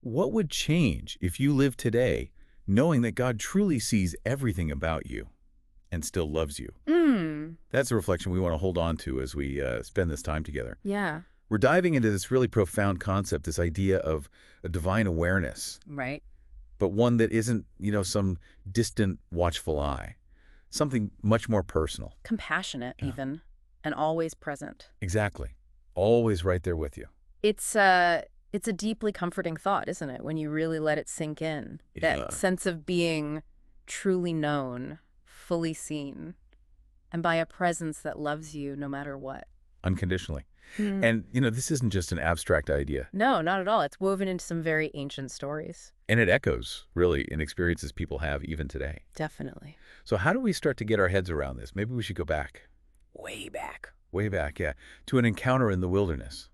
What would change if you lived today knowing that God truly sees everything about you and still loves you? Mm, That's a reflection we want to hold on to as we spend this time together. yeah, We're diving into this really profound concept, this idea of a divine awareness, right. but one that isn't, some distant, watchful eye. Something much more personal. Compassionate Yeah. even, and always present. Exactly. Always right there with you. It's a deeply comforting thought, isn't it, when you really let it sink in. Yeah. That sense of being truly known, fully seen, and by a presence that loves you no matter what. Unconditionally. Hmm. And, this isn't just an abstract idea. No, not at all. It's woven into some very ancient stories. And it echoes, really, in experiences people have even today. Definitely. So how do we start to get our heads around this? Maybe we should go back, Way back. way back, yeah, to an encounter in the wilderness.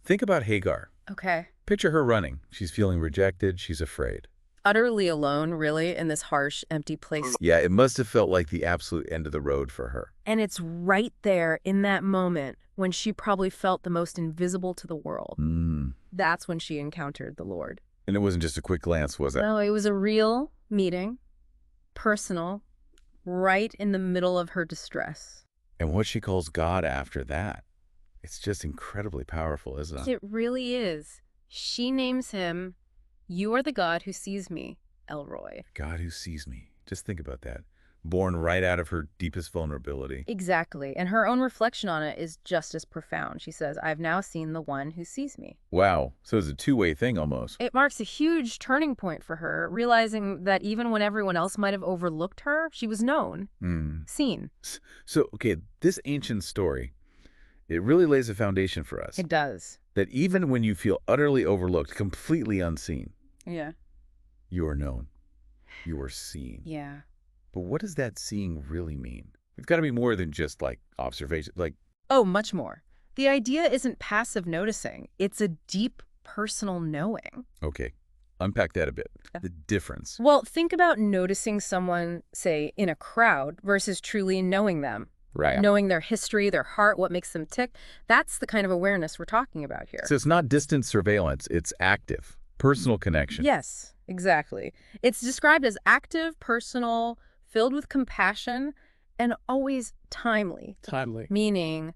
Think about Hagar. Okay. Picture her running. She's feeling rejected. She's afraid. Utterly alone, really, in this harsh, empty place. Yeah, it must have felt like the absolute end of the road for her. And it's right there in that moment when she probably felt the most invisible to the world. That's when she encountered the Lord. And it wasn't just a quick glance, was it? No, it was a real meeting, personal, right in the middle of her distress. And what she calls God after that, it's just incredibly powerful, isn't it? It really is. She names him, "You are the God who sees me, Elroy." God who sees me. Just think about that. Born right out of her deepest vulnerability. Exactly. And her own reflection on it is just as profound. She says, "I've now seen the one who sees me." Wow. So it's a two-way thing almost. It marks a huge turning point for her, realizing that even when everyone else might have overlooked her, she was known, seen. So, okay, this ancient story, it really lays a foundation for us. It does. That even when you feel utterly overlooked, completely unseen, Yeah. you are known. You are seen. Yeah. But what does that seeing really mean? It's got to be more than just like observation. Oh, much more. The idea isn't passive noticing. It's a deep personal knowing. Okay, unpack that a bit. Yeah. The difference. Well, think about noticing someone, say, in a crowd versus truly knowing them. Right. Knowing their history, their heart, what makes them tick. That's the kind of awareness we're talking about here. So it's not distant surveillance. It's active, personal connection. Yes, exactly. It's described as active, personal, filled with compassion, and always timely. Timely. Meaning,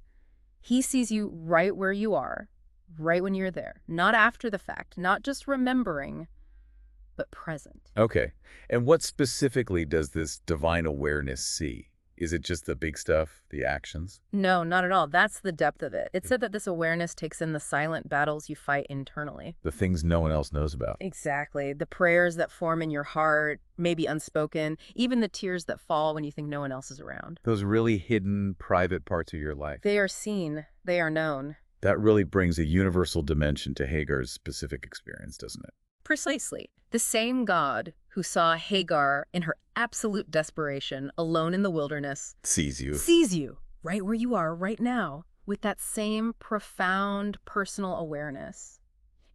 he sees you right where you are, right when you're there. Not after the fact, not just remembering, but present. Okay. And what specifically does this divine awareness see? Is it just the big stuff, the actions? No, not at all. That's the depth of it. It said that this awareness takes in the silent battles you fight internally. The things no one else knows about. Exactly. The prayers that form in your heart, maybe unspoken, even the tears that fall when you think no one else is around. Those really hidden, private parts of your life. They are seen. They are known. That really brings a universal dimension to Hagar's specific experience, doesn't it? Precisely. The same God who saw Hagar in her absolute desperation, alone in the wilderness, Sees you. right where you are right now, with that same profound personal awareness.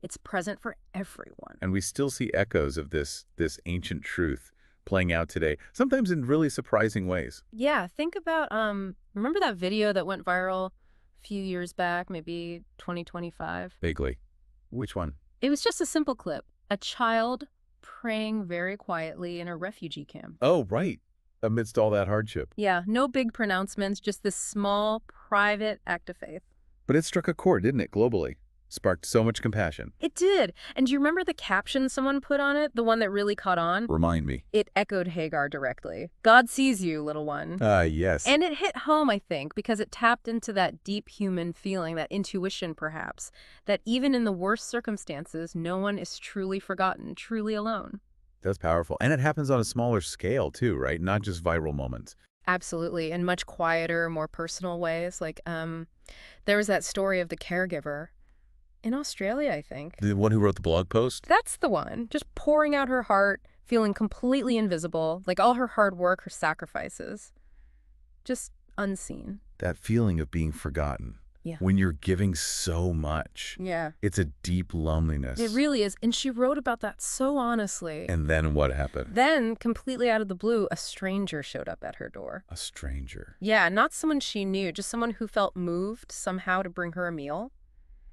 It's present for everyone. And we still see echoes of this ancient truth playing out today, sometimes in really surprising ways. Yeah, think about, remember that video that went viral a few years back, maybe 2025? Vaguely. Which one? It was just a simple clip. A child praying very quietly in a refugee camp. Oh, right. Amidst all that hardship. Yeah, no big pronouncements, just this small, private act of faith. But it struck a chord, didn't it, globally? Sparked so much compassion. It did. And do you remember the caption someone put on it? The one that really caught on? Remind me. It echoed Hagar directly. "God sees you, little one." Yes. And it hit home, I think, because it tapped into that deep human feeling, that intuition perhaps, that even in the worst circumstances, no one is truly forgotten, truly alone. That's powerful. And it happens on a smaller scale, too, right? Not just viral moments. Absolutely. In much quieter, more personal ways. Like, there was that story of the caregiver in Australia, I think. The one who wrote the blog post? That's the one. Just pouring out her heart, feeling completely invisible, like all her hard work, her sacrifices. Just unseen. That feeling of being forgotten. Yeah. When you're giving so much. Yeah. It's a deep loneliness. It really is. And she wrote about that so honestly. And then what happened? Then, completely out of the blue, a stranger showed up at her door. A stranger. Yeah, not someone she knew, just someone who felt moved somehow to bring her a meal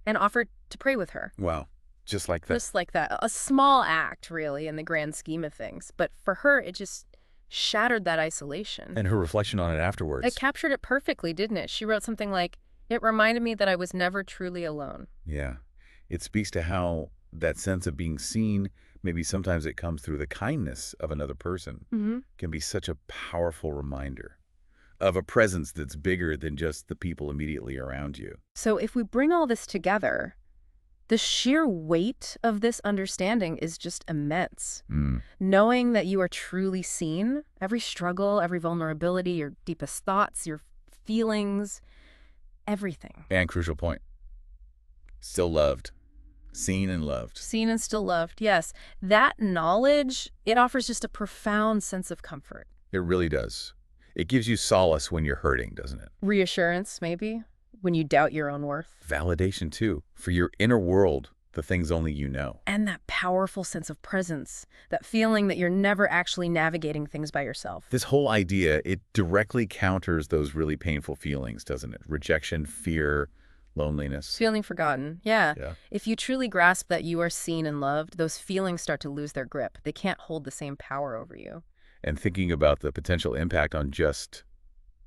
and offered to pray with her. Wow. Just like that. Just like that. A small act, really, in the grand scheme of things. But for her, it just shattered that isolation. And her reflection on it It afterwards. captured it perfectly, didn't it? She wrote something like, "It reminded me that I was never truly alone." Yeah. It speaks to how that sense of being seen, maybe sometimes it comes through the kindness of another person, Hmm. can be such a powerful reminder of a presence that's bigger than just the people immediately around you. So if we bring all this together, the sheer weight of this understanding is just immense. Mm. Knowing that you are truly seen, every struggle, every vulnerability, your deepest thoughts, your feelings, everything. And crucial point, still loved, seen and loved. Seen and still loved, yes. That knowledge, it offers just a profound sense of comfort. It really does. It gives you solace when you're hurting, doesn't it? Reassurance, maybe, when you doubt your own worth. Validation, too, for your inner world, the things only you know. And that powerful sense of presence, that feeling that you're never actually navigating things by yourself. This whole idea, it directly counters those really painful feelings, doesn't it? Rejection, fear, loneliness. Feeling forgotten, yeah. Yeah. If you truly grasp that you are seen and loved, those feelings start to lose their grip. They can't hold the same power over you. And thinking about the potential impact on just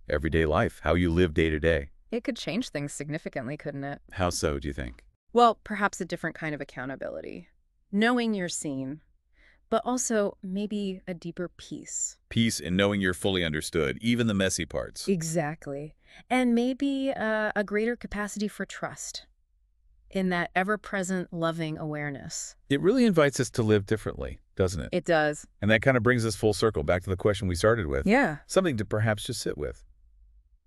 everyday life, how you live day to day. It could change things significantly, couldn't it? How so, do you think? Well, perhaps a different kind of accountability. Knowing you're seen, but also maybe a deeper peace. Peace in knowing you're fully understood, even the messy parts. Exactly. And maybe a greater capacity for trust in that ever-present loving awareness. It really invites us to live differently, doesn't it? It does. And that kind of brings us full circle back to the question we started with. Yeah. Something to perhaps just sit with,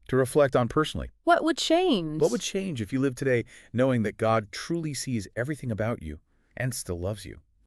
to reflect on personally. What would change? What would change if you lived today knowing that God truly sees everything about you and still loves you?